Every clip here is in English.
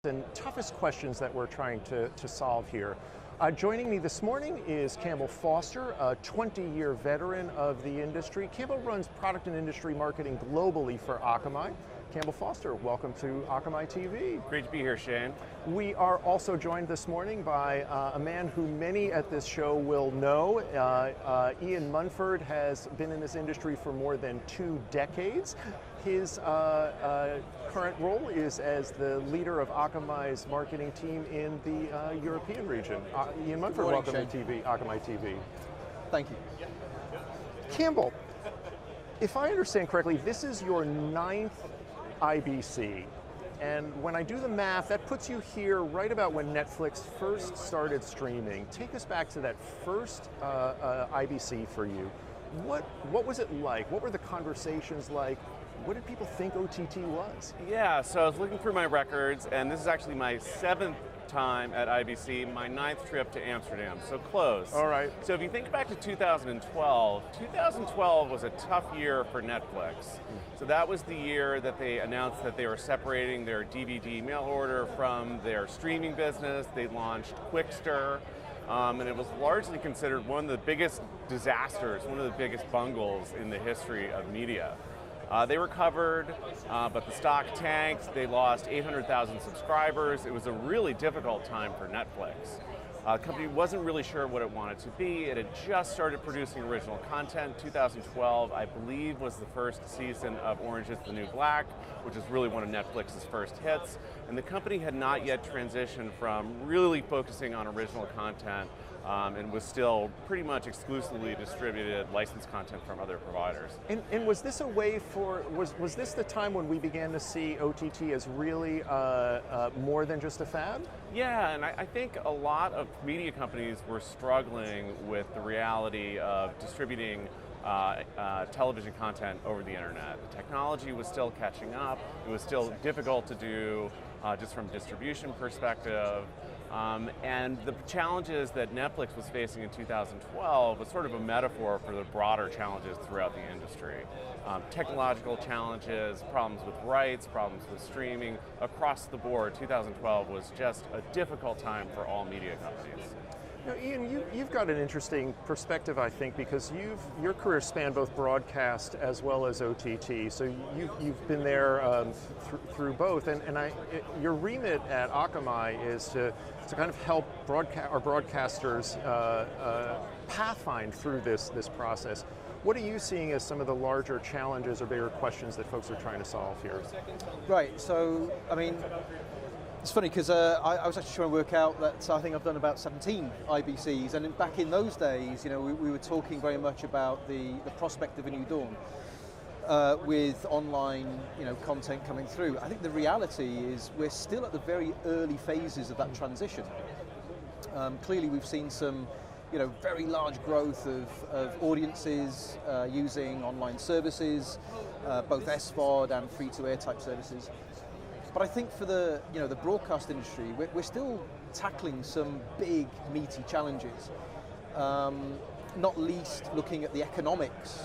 and toughest questions that we're trying to solve here. Joining me this morning is Campbell Foster, a 20-year veteran of the industry. Campbell runs product and industry marketing globally for Akamai. Campbell Foster, welcome to AkamaiTV. Great to be here, Shane. We are also joined this morning by a man who many at this show will know. Ian Munford has been in this industry for more than 2 decades. His current role is as the leader of Akamai's marketing team in the European region. Ian Munford, welcome to AkamaiTV. Thank you. Campbell, if I understand correctly, this is your 9th IBC, and when I do the math, that puts you here right about when Netflix first started streaming. Take us back to that first IBC for you. What was it like? What were the conversations like? What did people think OTT was? Yeah, so I was looking through my records, and this is actually my 7th time at IBC, my 9th trip to Amsterdam, so close. All right. So if you think back to 2012 was a tough year for Netflix. So that was the year that they announced that they were separating their DVD mail order from their streaming business. They launched Quickster, and it was largely considered one of the biggest disasters, one of the biggest bungles in the history of media. They recovered, but the stock tanked. They lost 800,000 subscribers. It was a really difficult time for Netflix. The company wasn't really sure what it wanted to be. It had just started producing original content. 2012, I believe, was the first season of Orange is the New Black, which is really one of Netflix's first hits. And the company had not yet transitioned from really focusing on original content and was still pretty much exclusively distributed licensed content from other providers. And was this a way for, was this the time when we began to see OTT as really more than just a fad? Yeah, and I think a lot of media companies were struggling with the reality of distributing television content over the internet. The technology was still catching up. It was still difficult to do just from a distribution perspective. And the challenges that Netflix was facing in 2012 was sort of a metaphor for the broader challenges throughout the industry. Technological challenges, problems with rights, problems with streaming, across the board, 2012 was just a difficult time for all media companies. Now, Ian, you've got an interesting perspective, I think, because your career spanned both broadcast as well as OTT. So you've been there through both, and your remit at Akamai is to kind of help broadcasters pathfind through this process. What are you seeing as some of the larger challenges or bigger questions that folks are trying to solve here? Right. So, I mean, it's funny because I was actually trying to work out that I think I've done about 17 IBCs, and back in those days, you know, we were talking very much about the prospect of a new dawn with online, you know, content coming through. I think the reality is we're still at the very early phases of that transition. Clearly, we've seen some, you know, very large growth of audiences using online services, both SVOD and free-to-air type services. But I think for the broadcast industry, we're still tackling some big, meaty challenges. Not least looking at the economics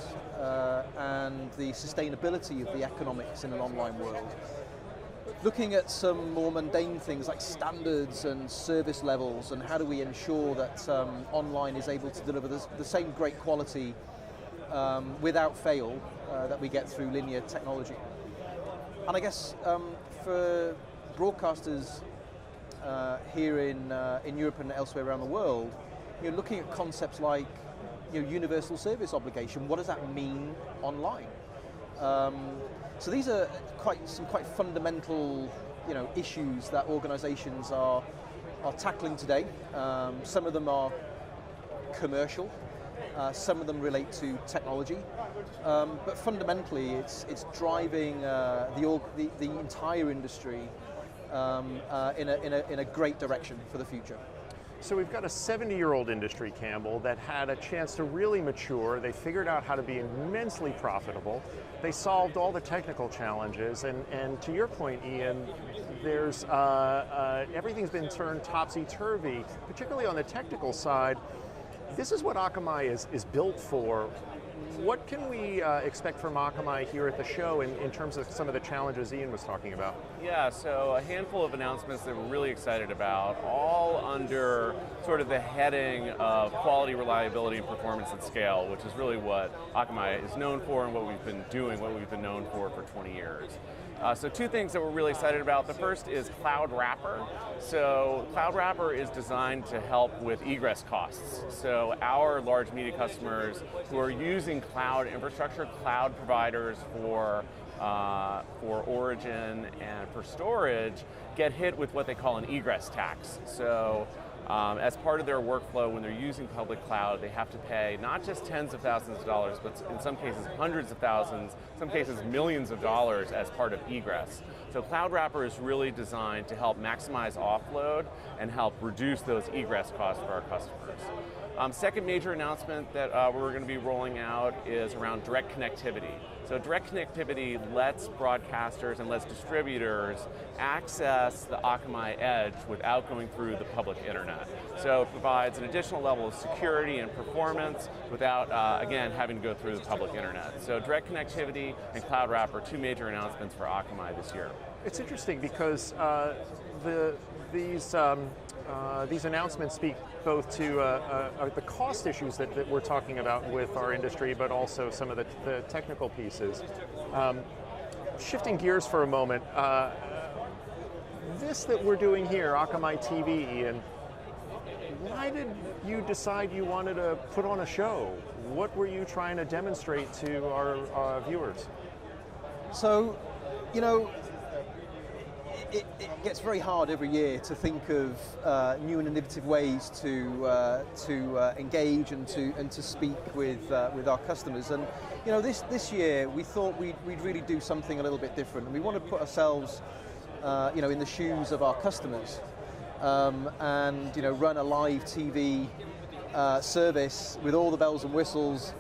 and the sustainability of the economics in an online world. Looking at some more mundane things like standards and service levels, and how do we ensure that online is able to deliver the same great quality without fail that we get through linear technology. And I guess for broadcasters here in Europe and elsewhere around the world, you're looking at concepts like, you know, universal service obligation. What does that mean online? So these are some quite fundamental, you know, issues that organizations are tackling today. Some of them are commercial, some of them relate to technology, but fundamentally it's driving the entire industry in a great direction for the future. So we've got a 70-year-old industry, Campbell, that had a chance to really mature. They figured out how to be immensely profitable. They solved all the technical challenges, and to your point, Ian, there's everything's been turned topsy-turvy, particularly on the technical side. This is what Akamai is built for. what can we expect from Akamai here at the show in terms of some of the challenges Ian was talking about? Yeah, so a handful of announcements that we're really excited about, all under sort of the heading of quality, reliability, and performance at scale, which is really what Akamai is known for and what we've been doing, what we've been known for 20 years. So two things that we're really excited about. The first is Cloud Wrapper. So Cloud Wrapper is designed to help with egress costs. So our large media customers who are using cloud infrastructure, cloud providers for origin and for storage, get hit with what they call an egress tax. So as part of their workflow, when they're using public cloud, they have to pay not just tens of thousands of dollars, but in some cases hundreds of thousands, some cases millions of dollars as part of egress. So Cloud Wrapper is really designed to help maximize offload and help reduce those egress costs for our customers. Second major announcement that we're going to be rolling out is around direct connectivity. So direct connectivity lets broadcasters and lets distributors access the Akamai Edge without going through the public internet. So it provides an additional level of security and performance without, again, having to go through the public internet. So direct connectivity and Cloud Wrapper, two major announcements for Akamai this year. It's interesting because these announcements speak both to the cost issues that we're talking about with our industry, but also some of the technical pieces. Shifting gears for a moment, this that we're doing here, AkamaiTV, Ian, why did you decide you wanted to put on a show? What were you trying to demonstrate to our viewers? So, you know, it gets very hard every year to think of new and innovative ways to engage and to speak with our customers. And you know, this year we thought we'd really do something a little bit different, and we want to put ourselves, you know, in the shoes of our customers, and you know, run a live TV service with all the bells and whistles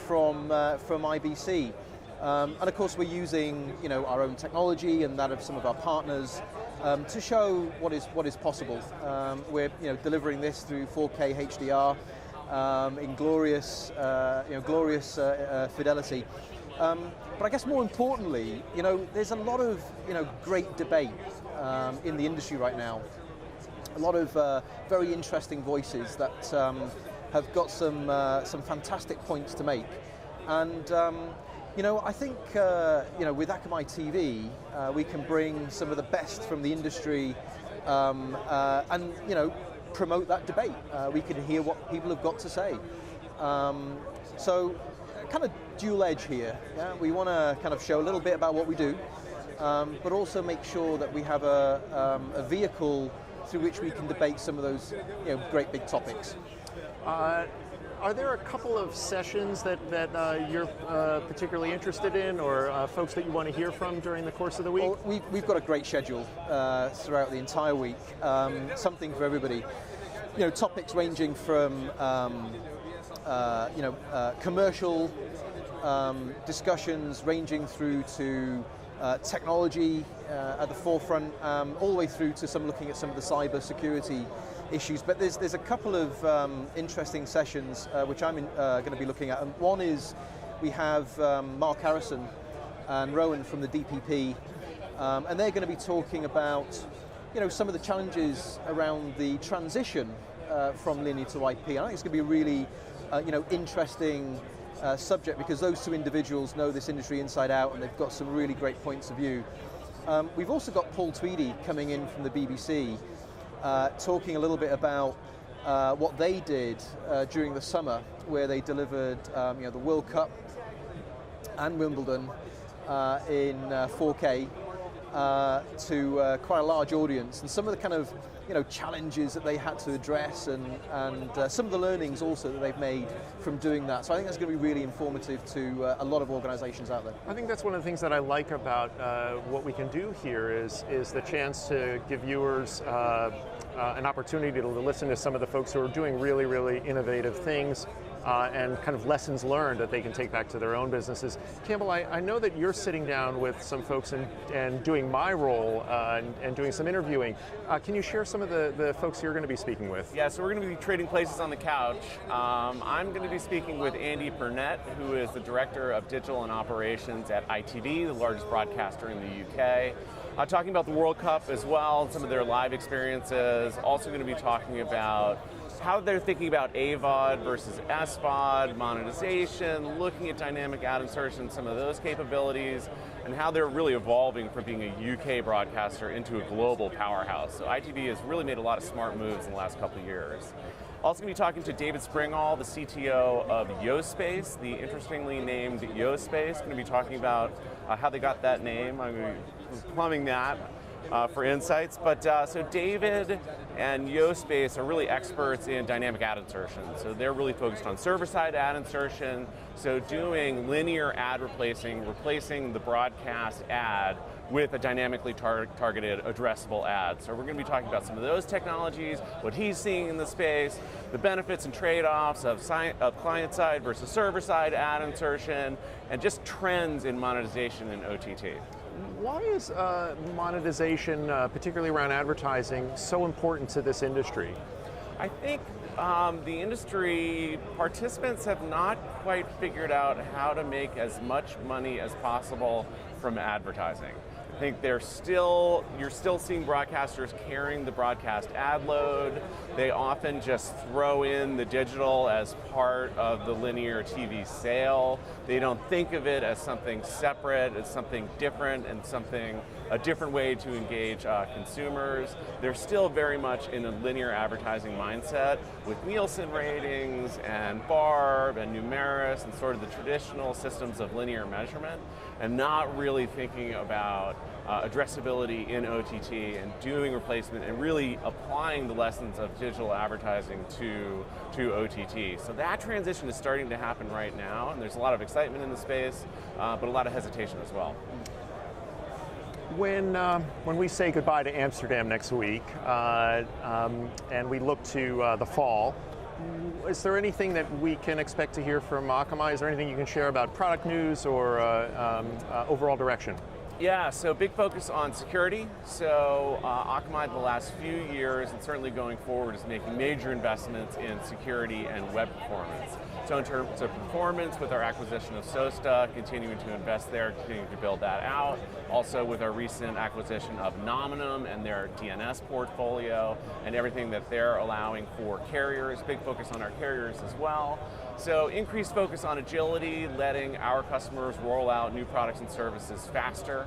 from IBC. And of course, we're using, you know, our own technology and that of some of our partners to show what is possible. We're, you know, delivering this through 4K HDR in glorious, you know, glorious fidelity. But I guess more importantly, you know, there's a lot of, you know, great debate in the industry right now. A lot of very interesting voices that have got some fantastic points to make, and. You know, I think, you know, with AkamaiTV, we can bring some of the best from the industry and, you know, promote that debate. We can hear what people have got to say. So, kind of dual edge here. Yeah? We want to kind of show a little bit about what we do, but also make sure that we have a vehicle through which we can debate some of those, you know, great big topics. Are there a couple of sessions that you're particularly interested in, or folks that you want to hear from during the course of the week? Well, we've got a great schedule throughout the entire week, something for everybody. You know, topics ranging from you know, commercial discussions, ranging through to technology at the forefront, all the way through to looking at some of the cyber security issues. But there's a couple of interesting sessions which I'm going to be looking at. And one is we have Mark Harrison and Rowan from the DPP, and they're going to be talking about, you know, some of the challenges around the transition from linear to IP. And I think it's going to be a really you know, interesting subject, because those two individuals know this industry inside out, and they've got some really great points of view. We've also got Paul Tweedy coming in from the BBC, talking a little bit about what they did during the summer, where they delivered you know, the World Cup and Wimbledon in 4K to quite a large audience, and some of the kind of, you know, challenges that they had to address, and some of the learnings also that they've made from doing that. So I think that's going to be really informative to a lot of organizations out there. I think that's one of the things that I like about what we can do here is the chance to give viewers an opportunity to listen to some of the folks who are doing really, really innovative things. and kind of lessons learned that they can take back to their own businesses. Campbell, I know that you're sitting down with some folks and doing my role and doing some interviewing. Can you share some of the folks you're going to be speaking with? Yeah, so we're going to be trading places on the couch. I'm going to be speaking with Andy Burnett, who is the Director of Digital and Operations at ITV, the largest broadcaster in the UK. Talking about the World Cup as well, and some of their live experiences. Also going to be talking about how they're thinking about AVOD versus SVOD, monetization, looking at dynamic ad insertion, some of those capabilities, and how they're really evolving from being a UK broadcaster into a global powerhouse. So ITV has really made a lot of smart moves in the last couple of years. Also going to be talking to David Springall, the CTO of YoSpace, the interestingly named YoSpace. Going to be talking about how they got that name. I'm going to be plumbing that for insights. But so David and YoSpace are really experts in dynamic ad insertion. So they're really focused on server-side ad insertion. So doing linear ad replacing the broadcast ad with a dynamically targeted addressable ad. So we're going to be talking about some of those technologies, what he's seeing in the space, the benefits and trade-offs of client-side versus server-side ad insertion, and just trends in monetization in OTT. Why is monetization, particularly around advertising, so important to this industry? I think the industry participants have not quite figured out how to make as much money as possible from advertising. I think you're still seeing broadcasters carrying the broadcast ad load. They often just throw in the digital as part of the linear TV sale. They don't think of it as something separate, as something different, and a different way to engage consumers. They're still very much in a linear advertising mindset with Nielsen ratings and Barb and Numeris and sort of the traditional systems of linear measurement, and not really thinking about addressability in OTT and doing replacement and really applying the lessons of digital advertising to OTT. So that transition is starting to happen right now, and there's a lot of excitement in the space, but a lot of hesitation as well. When we say goodbye to Amsterdam next week and we look to the fall, is there anything that we can expect to hear from Akamai? Is there anything you can share about product news or overall direction? Yeah, so big focus on security. So Akamai the last few years, and certainly going forward, is making major investments in security and web performance. So in terms of performance, with our acquisition of Sosta, continuing to invest there, continuing to build that out. Also with our recent acquisition of Nominum and their DNS portfolio and everything that they're allowing for carriers. Big focus on our carriers as well. So increased focus on agility, letting our customers roll out new products and services faster.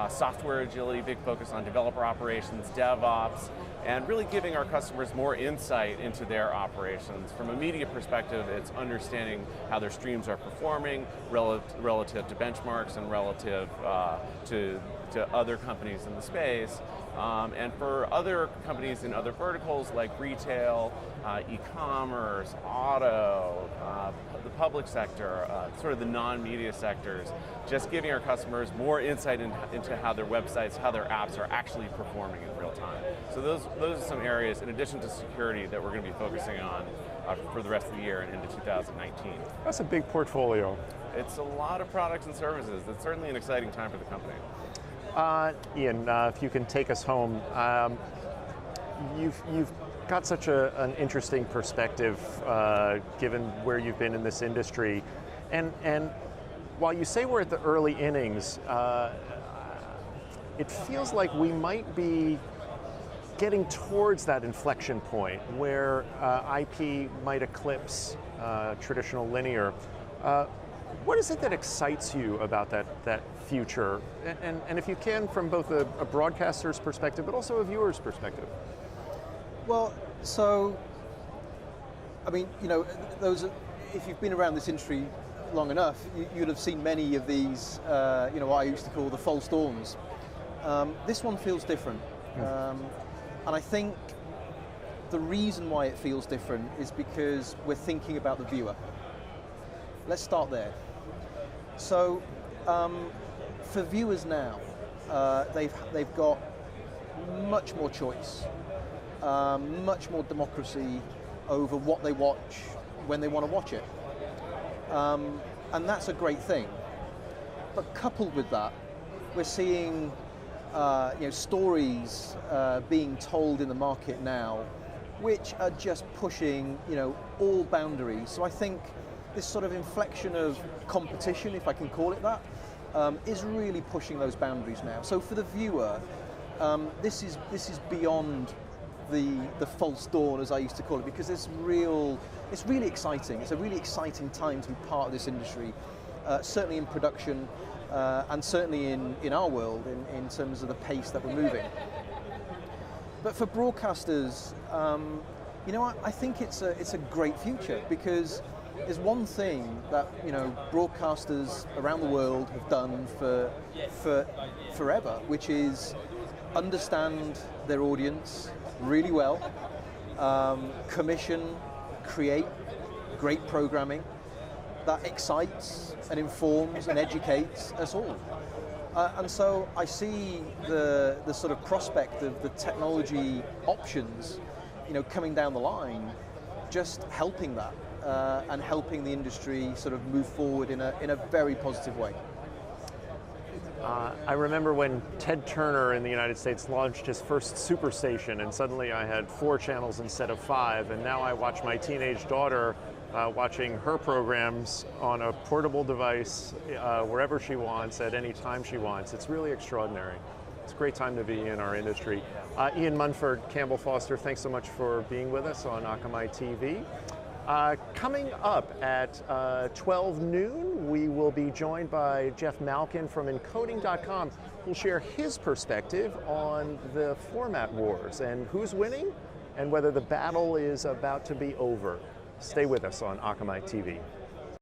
Software agility, big focus on developer operations, DevOps, and really giving our customers more insight into their operations. From a media perspective, it's understanding how their streams are performing relative to benchmarks and relative to other companies in the space. And for other companies in other verticals like retail, e-commerce, auto, the public sector, sort of the non-media sectors, just giving our customers more insight into how their websites, how their apps are actually performing in real time. So those are some areas, in addition to security, that we're going to be focusing on for the rest of the year and into 2019. That's a big portfolio. It's a lot of products and services. It's certainly an exciting time for the company. Ian, if you can take us home, you've got such an interesting perspective given where you've been in this industry, and while you say we're at the early innings, it feels like we might be getting towards that inflection point where IP might eclipse traditional linear. What is it that excites you about that future? And if you can, from both a broadcaster's perspective, but also a viewer's perspective. Well, so, I mean, you know, if you've been around this industry long enough, you'd have seen many of these, you know, what I used to call the false dawns. This one feels different. And I think the reason why it feels different is because we're thinking about the viewer. Let's start there. So, for viewers now, they've got much more choice, much more democracy over what they watch when they want to watch it. And that's a great thing. But coupled with that, we're seeing stories being told in the market now, which are just pushing all boundaries. So I think this sort of inflection of competition, if I can call it that, is really pushing those boundaries now. So for the viewer, this is beyond the false dawn, as I used to call it, because it's really exciting. It's a really exciting time to be part of this industry, certainly in production, and certainly in our world, in terms of the pace that we're moving. But for broadcasters, I think it's a great future, because there's one thing that broadcasters around the world have done for forever, which is understand their audience really well, commission, create great programming that excites and informs and educates us all. And so I see the sort of prospect of the technology options, coming down the line, just helping that and helping the industry sort of move forward in a very positive way. I remember when Ted Turner in the United States launched his first superstation, and suddenly I had 4 channels instead of 5, and now I watch my teenage daughter watching her programs on a portable device wherever she wants, at any time she wants. It's really extraordinary. It's a great time to be in our industry. Ian Munford, Campbell Foster, thanks so much for being with us on AkamaiTV. Coming up at 12 noon, we will be joined by Jeff Malkin from Encoding.com, who'll share his perspective on the format wars and who's winning and whether the battle is about to be over. Stay with us on AkamaiTV.